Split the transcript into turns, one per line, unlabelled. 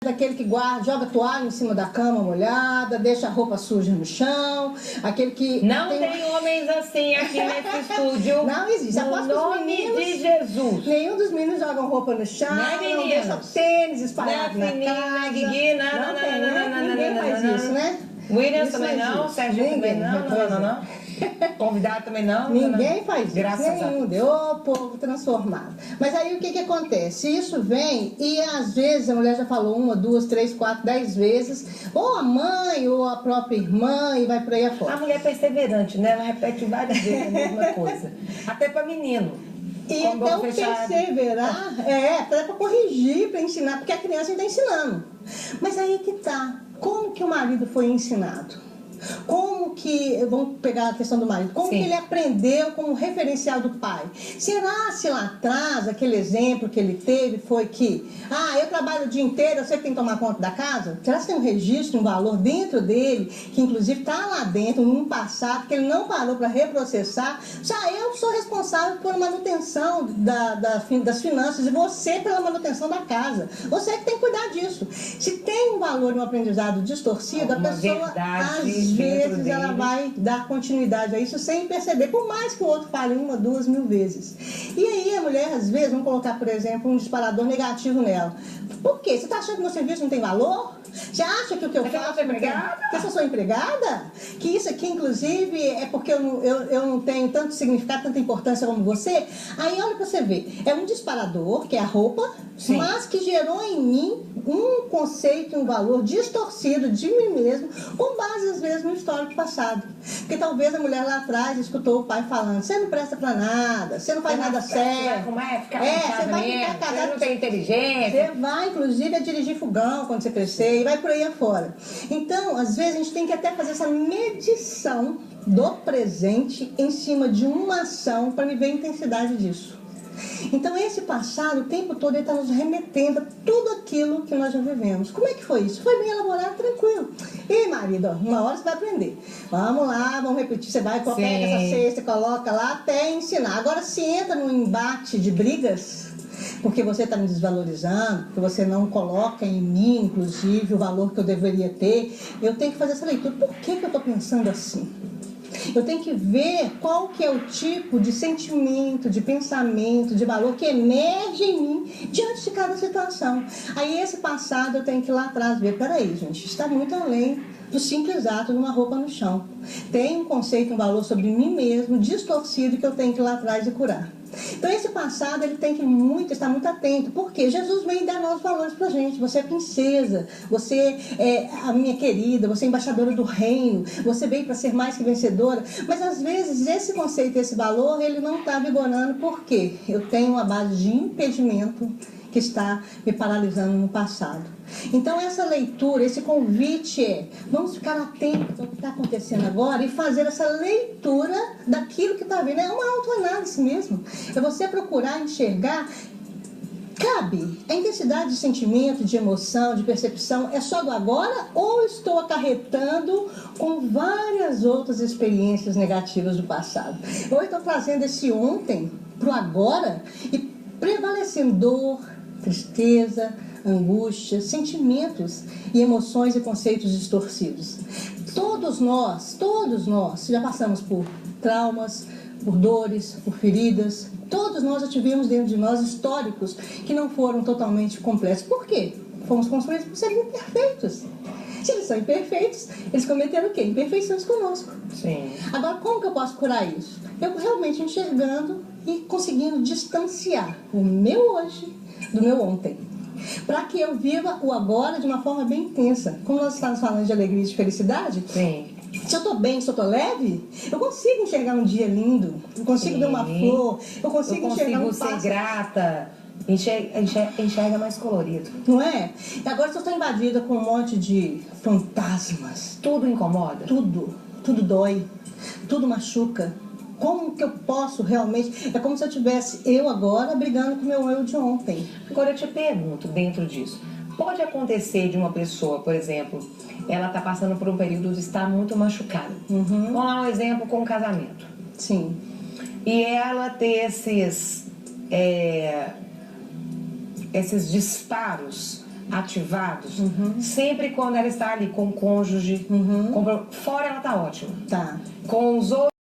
Aquele que guarda, joga toalha em cima da cama molhada, deixa a roupa suja no chão, aquele que...
Não tem homens assim aqui nesse estúdio.
Não existe.
No nome de Jesus.
Nenhum dos meninos jogam roupa no chão, não deixa tênis espalhado na casa.
Ninguém
faz isso, né?
William também não, Sérgio também não. Convidado também não.
Ninguém faz isso.
Graças a Deus.
Deu o povo transformado. Mas aí o que acontece? Isso vem e às vezes a mulher já falou 1, 2, 3, 4, 10 vezes, ou a mãe ou a própria irmã, e vai por aí afora.
A mulher é perseverante, né? Ela repete várias vezes a mesma coisa. Até para menino.
E então perseverar para corrigir, para ensinar, porque a criança ainda está ensinando. Mas aí que tá. Como que o marido foi ensinado? Como que, vamos pegar a questão do marido, como que ele aprendeu como referencial do pai? Será se lá atrás, aquele exemplo que ele teve foi que, eu trabalho o dia inteiro, eu sei que tem que tomar conta da casa? Será que tem um registro, um valor dentro dele, que inclusive está lá dentro, num passado, que ele não parou para reprocessar? Eu sou responsável por manutenção das finanças e você pela manutenção da casa. Você que tem que cuidar disso. Se tem um valor e um aprendizado distorcido, a pessoa... Às vezes ela vai dar continuidade a isso sem perceber, por mais que o outro fale 1, 2 mil vezes. E aí a mulher, às vezes, vamos colocar, por exemplo, um disparador negativo nela. Por quê? Você está achando que meu serviço não tem valor? Você acha que o que eu faço...
Que
eu sou empregada? Que isso aqui, inclusive, é porque eu não tenho tanto significado, tanta importância como você? Aí olha para você ver, é um disparador, que é a roupa, mas que gerou em mim um conceito, um valor distorcido de mim mesmo, com base, às vezes, no histórico passado. Porque talvez a mulher lá atrás escutou o pai falando, você não presta pra nada, você não faz nada certo.
Você vai ficar casado, você não tem inteligência.
Você vai, inclusive, a dirigir fogão quando você crescer, e vai por aí afora. Então, às vezes, a gente tem que até fazer essa medição do presente em cima de uma ação para me ver a intensidade disso. Então esse passado, o tempo todo, ele está nos remetendo a tudo aquilo que nós já vivemos. Como é que foi isso? Foi bem elaborado, tranquilo. E marido, uma hora você vai aprender. Vamos lá, vamos repetir. Você vai, pega essa cesta, coloca lá até ensinar. Agora, se entra num embate de brigas, porque você está me desvalorizando, porque você não coloca em mim, inclusive, o valor que eu deveria ter, eu tenho que fazer essa leitura. Por que eu estou pensando assim? Eu tenho que ver qual que é o tipo de sentimento, de pensamento, de valor que emerge em mim diante de cada situação. Aí esse passado eu tenho que ir lá atrás ver, peraí, gente, está muito além do simples ato de uma roupa no chão. Tem um conceito, um valor sobre mim mesmo, distorcido, que eu tenho que ir lá atrás e curar. Então esse passado ele tem que estar muito atento, porque Jesus vem dar novos valores pra gente. Você é princesa, você é a minha querida, você é embaixadora do reino, você veio para ser mais que vencedora. Mas às vezes esse conceito, esse valor, ele não está vigorando, porque eu tenho uma base de impedimento que está me paralisando no passado. Então essa leitura, esse convite vamos ficar atentos ao que está acontecendo agora e fazer essa leitura daquilo que está vindo. É uma autoanálise mesmo. É você procurar enxergar, cabe, a intensidade de sentimento, de emoção, de percepção é só do agora ou estou acarretando com várias outras experiências negativas do passado? Ou estou trazendo esse ontem para o agora e prevalecendo dor, tristeza, angústia, sentimentos e emoções e conceitos distorcidos. Todos nós já passamos por traumas, por dores, por feridas. Todos nós já tivemos dentro de nós históricos que não foram totalmente completos. Por quê? Fomos construídos por seres imperfeitos. Se eles são imperfeitos, eles cometeram o quê? Imperfeições conosco.
Sim.
Agora, como que eu posso curar isso? Eu realmente enxergando e conseguindo distanciar o meu hoje do meu ontem, para que eu viva o agora de uma forma bem intensa. Como nós estamos falando de alegria e de felicidade, se eu estou bem, se eu estou leve, eu consigo enxergar um dia lindo, eu consigo ver uma flor, eu consigo enxergar um pássaro.
Ser grata, enxerga mais colorido.
Não é? E agora se eu estou invadida com um monte de fantasmas,
tudo incomoda?
Tudo dói, tudo machuca. Como que eu posso realmente... É como se eu tivesse eu agora brigando com o meu eu de ontem.
Agora eu te pergunto, dentro disso, pode acontecer de uma pessoa, por exemplo, ela está passando por um período de estar muito machucada. Vamos lá um exemplo com o casamento.
Sim.
E ela ter esses disparos ativados, sempre quando ela está ali com o cônjuge, fora ela tá ótima.
Tá.
Com os outros